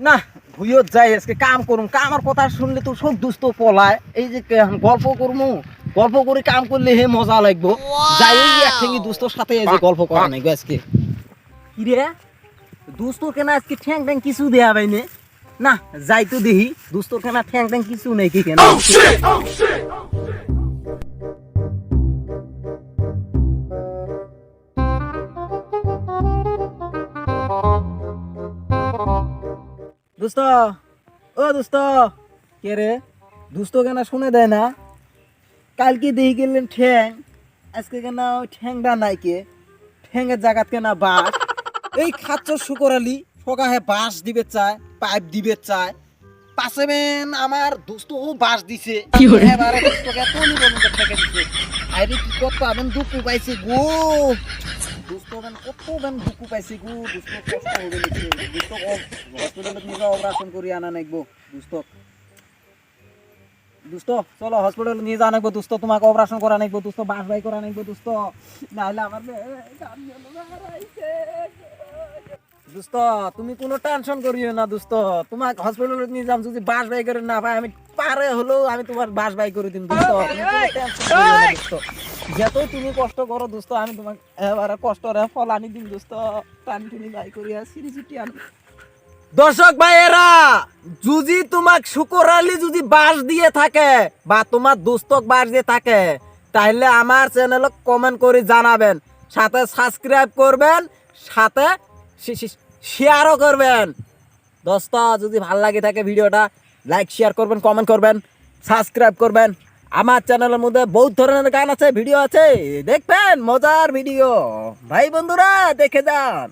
না ভুইও যাই আজকে কাম করুম কামার কথা শুনলে তো সব দুস্থ পলায় এই যে গল্প করমু গল্প করে কাম করলে হে মজা লাগবো যাই ওই এক ঠেঙ্গি দুস্থর সাথে এই যে গল্প করা নাই আজকে কিরে দুস্থ কেনা আজকে ঠ্যাং ট্যাং কিছু দেয়া বাইনে না যাই তো দেখি দুস্থর কেনা ঠ্যাং ট্যাং কিছু নেই কি কেনা দোস্ত ও দোস্ত কে রে দোস্ত কেনা শুনে দেয় না কালকে দেখি গেলেন ঠ্যাং আজকে কেনা ওই ঠ্যাংটা নাই কে ঠ্যাংয়ের জায়গাত কেনা বাস এই খাচ্ছ শুকরালি সকাহে বাস দিবে চায় পাইপ দিবে চায় পাশেবেন আমার দোস্ত ও বাস দিছে এবারে দোস্তকে তলি বলতে ঠেকে দিছে আরে কি কত আবেন দুঃখ পাইছে গো দোস্ত বেন কত বেন দুঃখ পাইছে গো দোস্ত কষ্ট হবে লিখে দোস্ত হসপিটালে নিয়ে অপারেশন করি আনা নাইবো দোস্ত দোস্ত চলো হসপিটালে নিয়ে যা নাইবো দোস্ত তোমাকে অপারেশন করা নাইবো দোস্ত বাস বাই করা নাইবো দোস্ত নাহলে আমার দোস্ত তুমি কোনো টেনশন করিও না দোস্ত তোমাকে হসপিটালে নিয়ে যাম যদি বাস বাই করে না পাই আমি পারে হলেও আমি তোমার বাস বাই করে দিন দোস্ত যত তুমি কষ্ট করো দোস্ত আমি তোমাকে এবারে কষ্টরে ফল আনি দিন দোস্ত টানি টুনি বাই করিয়া সিরি চিটি আনি দর্শক ভাইয়েরা যদি তোমাকে শুকরালি যদি বাস দিয়ে থাকে বা তোমার দোস্তক বাস দিয়ে থাকে তাহলে আমার চ্যানেলে কমেন্ট করে জানাবেন সাথে সাবস্ক্রাইব করবেন সাথে শেয়ারও করবেন দোস্ত যদি ভালো লাগে থাকে ভিডিওটা লাইক শেয়ার করবেন কমেন্ট করবেন সাবস্ক্রাইব করবেন আমার চ্যানেলের মধ্যে বহুত ধরনের গান আছে ভিডিও আছে দেখবেন মজার ভিডিও ভাই বন্ধুরা দেখে যান।